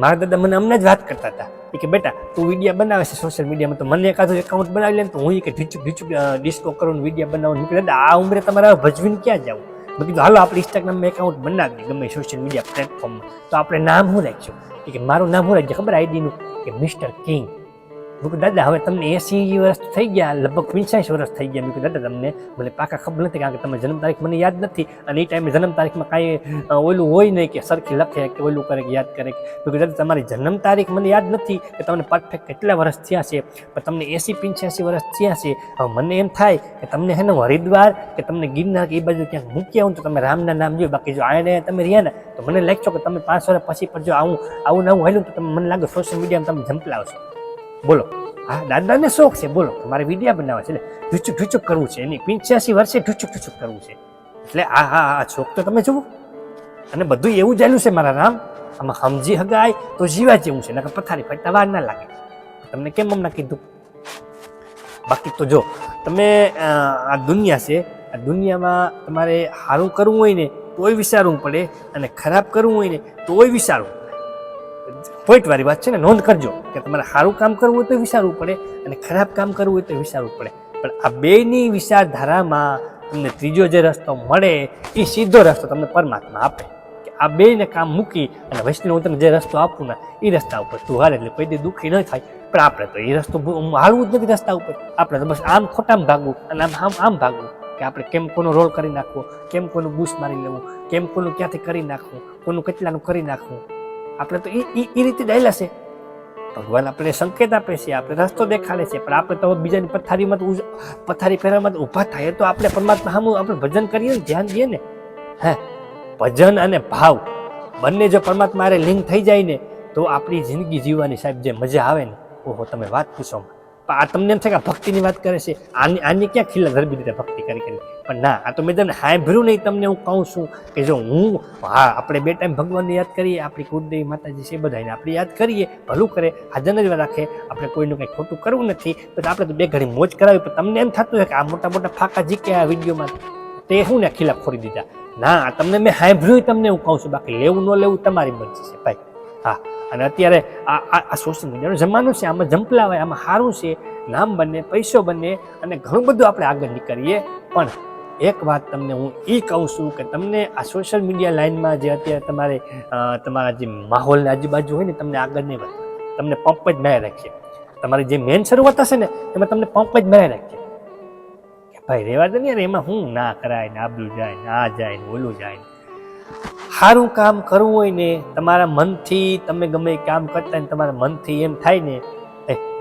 મારા દાદા મને અમને જ વાત કરતા હતા કે બેટા તું વિડીયો બનાવે છે સોશિયલ મીડિયામાં, તો મને એકાદું એકાઉન્ટ બનાવી લે, તો હું કે ઢીચુક ડિસ્કો કરું વિડીયો બનાવું. દાદા આ ઉંમરે તમારે ભજવીને ક્યાં જાવું? મેં કીધું હાલો આપણે ઇન્સ્ટાગ્રામમાં એકાઉન્ટ બનાવીએ ગમે સોશિયલ મીડિયા પ્લેટફોર્મમાં. તો આપણે નામ શું રાખ્યું કે મારું નામ શું રાખજે ખબર આઈડીનું કે મિસ્ટર કિંગ. મેં કીધું દાદા હવે તમને 80 વર્ષ થઈ ગયા, લગભગ 85 વર્ષ થઈ ગયા. મેં કીધું દાદા તમને મને પાકા ખબર નથી, કારણ કે તમે જન્મ તારીખ મને યાદ નથી, અને એ ટાઈમે જન્મ તારીખમાં કાંઈ ઓલું હોય નહીં કે સરખી લખે કે ઓલું કરે કે યાદ કરે. મેં કીધું દાદા તમારી જન્મ તારીખ મને યાદ નથી કે તમને પરફેક્ટ કેટલા વર્ષ થયા છે, પણ તમને 80-85 વર્ષ થયા છે. હવે મને એમ થાય કે તમને હે ને હરિદ્વાર કે તમને ગિરનાર કે એ બાજુ ક્યાંક મૂક્યા હું તો તમે રામના નામ જોયું. બાકી જો આને તમે રહ્યા ને તો મને લાગશો કે તમે 5 વર્ષ પછી પણ જો આવું નવું હાલ્યું તો તમે મને લાગે સોશિયલ મીડિયામાં તમે ઝંપલાવશો. બોલો હા દાદાને શોખ છે, બોલો મારે વિડીયો બનાવવા છે, એટલે ઢૂચુક કરવું છે, એની 85 વર્ષે ઢૂચુક કરવું છે. એટલે આ શોખ તો તમે જુઓ, અને બધું એવું ચાલ્યું છે મારા રામ. આમાં સમજી હગાય તો જીવા જેવું છે, નકર પથારી ફરતા વાર ના લાગે. તમને કેમ હમણાં કીધું? બાકી તો જો તમે આ દુનિયા છે, આ દુનિયામાં તમારે સારું કરવું હોય ને તોય વિચારવું પડે, અને ખરાબ કરવું હોય ને તોય વિચારવું. પોઈન્ટ વાળી વાત છે ને, નોંધ કરજો કે તમારે સારું કામ કરવું હોય તો વિચારવું પડે, અને ખરાબ કામ કરવું હોય તો વિચારવું પડે. પણ આ બેની વિચારધારામાં તમને ત્રીજો જે રસ્તો મળે એ સીધો રસ્તો તમને પરમાત્મા આપે, કે આ બેને કામ મૂકી અને વૈષ્ણવ હું તને જે રસ્તો આપું ને એ રસ્તા ઉપર તું હારે, એટલે કોઈ દી દુઃખી ન થાય. પણ આપણે તો એ રસ્તો હાલવું જ નથી રસ્તા ઉપર. આપણે તો બસ આમ ખોટામાં ભાગવું અને આમ ભાગવું, કે આપણે કેમ કોનો રોલ કરી નાખવો, કેમ કોનું બૂસ મારી લેવું, કેમ કોનું ક્યાંથી કરી નાખવું, કોનું કેટલાનું કરી નાખવું. આપણે તો એ રીતે ડાયલા છે. ભગવાન આપણે સંકેત આપે છે, આપણે રસ્તો દેખાડે છે, પણ આપણે તો બીજાની પથારી ફેરવામાં ઊભા થાય તો આપણે પરમાત્મા સામું આપણે ભજન કરીએ ને, ધ્યાન દઈએ ને. હે ભજન અને ભાવ બંને જો પરમાત્મા હારે લિંક થઈ જાય ને તો આપણી જિંદગી જીવવાની સાહેબ જે મજા આવે ને, ઓહો તમે વાત પૂછો. આ તમને એમ થાય કે ભક્તિની વાત કરે છે, આની ક્યાં ખીલા ધરબી રીતે ભક્તિ કરી. પણ ના, આ તો મેં તમને સાંભળ્યું નહીં. તમને હું કહું છું કે જો આપણે 2 ટાઈમ ભગવાનને યાદ કરીએ, આપણી કુળદેવી માતાજી છે બધાને આપણે યાદ કરીએ, ભલું કરે, હાજર જ રાખે, આપણે કોઈનું કંઈ ખોટું કરવું નથી. પછી આપણે તો 2 ઘડી મોજ કરાવી. પણ તમને એમ થતું હોય કે આ મોટા ફાંકા જીકે આ વિડીયોમાં તે શું ને ખીલા ખોરી દીધા. ના, તમને મેં સાંભળ્યું, તમને હું કહું છું. બાકી લેવું ન લેવું તમારી મરજી છે ભાઈ. હા, અને અત્યારે આ સોશિયલ મીડિયાનો જમાનો છે, આમાં ઝંપલાવાય, આમાં સારું છે, નામ બને, પૈસો બને, અને ઘણું બધું આપણે આગળ નીકળીએ. પણ એક વાત તમને હું એ કહું છું કે તમને આ સોશિયલ મીડિયા લાઈનમાં જે અત્યારે તમારા જે માહોલની આજુબાજુ હોય ને, તમને આગળ નહીં વધે, તમને પંપ જ મારી રાખીએ. તમારી જે મેન શરૂઆત હશે ને એમાં તમને પંપ જ મારી રાખીએ કે ભાઈ રહેવા દે ને, એમાં હું ના કરાય ને, આબરૂ જાય ને, આ જાય ને, ઓલું જાય ને. સારું કામ કરવું હોય ને, તમારા મનથી તમે ગમે કામ કરતા ને તમારા મનથી એમ થાય ને,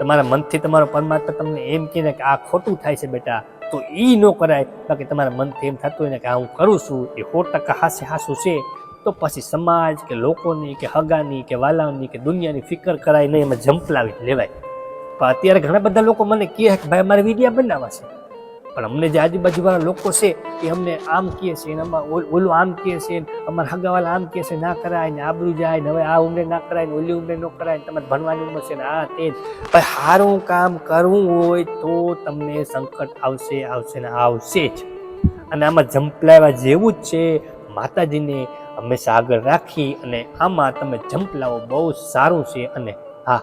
તમારા મનથી તમારો પરમાત્મા તમને એમ કહે ને કે આ ખોટું થાય છે બેટા, તો એ ન કરાય. બાકી તમારા મનથી એમ થતું હોય ને કે આ હું કરું છું એ 100% હાસું છે, તો પછી સમાજ કે લોકોની કે હગાની કે વાલાની કે દુનિયાની ફિકર કરાય નહીં, એમાં ઝંપલાવી લેવાય. પણ અત્યારે ઘણા બધા લોકો મને કહે કે ભાઈ અમારે વિડીયો બનાવવા છે, પણ અમને જે આજુબાજુવાળા લોકો છે એ અમને આમ કહે છે, ને ઓલું આમ કહે છે, અમારા હગાવાળા આમ કહે છે ના કરાય ને, આબરૂ જાય ને, હવે આ ઉંમરે ના કરાય ને, ઓલી ઉંમરે ન કરાય ને, તમારે ભણવાની ઉંમર છે ને, આ તે. ભાઈ સારું કામ કરવું હોય તો તમને સંકટ આવશે ને આવશે જ. અને આમાં ઝંપલાવા જેવું જ છે. માતાજીને હંમેશા આગળ રાખી અને આમાં તમે ઝંપલાવો બહુ સારું છે. અને હા,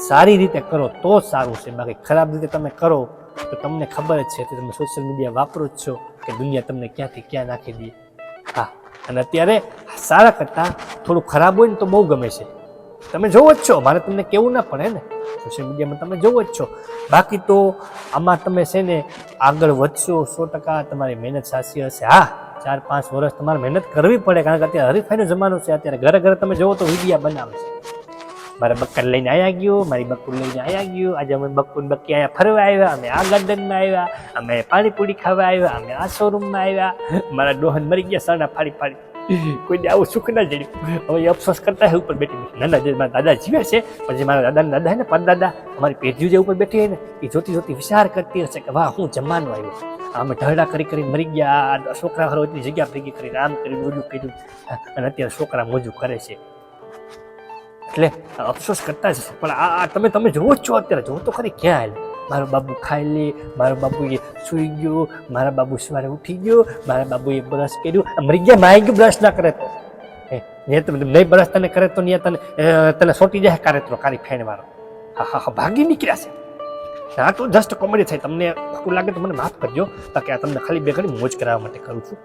સારી રીતે કરો તો સારું છે. બાકી ખરાબ રીતે તમે કરો તો તમને ખબર જ છે કે તમે સોશિયલ મીડિયા વાપરો જ છો કે દુનિયા તમને ક્યાંથી ક્યાં નાખી દે. હા, અને અત્યારે સારા કરતાં થોડું ખરાબ હોય ને તો બહુ ગમે છે. તમે જોવો જ છો, મારે તમને કેવું ના પડે ને, સોશિયલ મીડિયામાં તમે જોવો જ છો. બાકી તો આમાં તમે છે ને આગળ વધશો 100%. તમારી મહેનત સાચી હશે. હા, 4-5 વર્ષ તમારે મહેનત કરવી પડે, કારણ કે અત્યારે હરીફાઈનો જમાનો છે. અત્યારે ઘરે ઘરે તમે જોવો તો વિડીયા બનાવે છે. મારા બક્કર લઈને આવ્યા ગયો, મારી બક્કુર લઈને આવ્યા ગયો, આજે અમે બક્કુર બક્કી અહીંયા ફરવા આવ્યા, અમે આ ગાર્ડનમાં આવ્યા, અમે પાણીપુરી ખાવા આવ્યા, અમે આ શોરૂમમાં આવ્યા, મારા ડોહન મરી ગયા સરના ફાડી. કોઈને આવું સુખ ના જડ્યું. હવે એ અફસોસ કરતા હોય ઉપર બેઠી બેઠી. નાના જે મારા દાદા જીવે છે, પછી મારા દાદા હે ને પરદાદા, અમારી પેઢીઓ જે ઉપર બેઠી હોય ને એ જોતી વિચાર કરતી હશે કે વાહ હું જમવાનું આવ્યું. અમે ઢળડા કરી કરી ગયા, છોકરા હારો એટલી જગ્યા ભેગી કરીને આમ કરીને ઓલું કર્યું, અને અત્યારે છોકરા મોજું કરે છે. એટલે અફસોસ કરતા જ. પણ આ તમે જોવો જ છો. અત્યારે જોવો તો ખરી ક્યાં હાલે. મારો બાબુ ખાઈ લે, મારો બાબુ એ સૂઈ ગયો, મારા બાબુ સવારે ઉઠી ગયો, મારા બાબુએ બ્રશ કર્યું, મરી ગયા માય ગયું બ્રશ ના કરે તો. ને તમે નહીં બરસ તને કરે તો ત્યાં તને સોટી જાય કારેતરો કારી ફેણ વાળો. હા ભાગી નીકળ્યા છે. આ તો જસ્ટ કોમેડી થાય. તમને ખોટું લાગે તો મને માફ કરજો, બાકી આ તમને ખાલી બે ઘડી મોજ કરાવવા માટે કરું છું.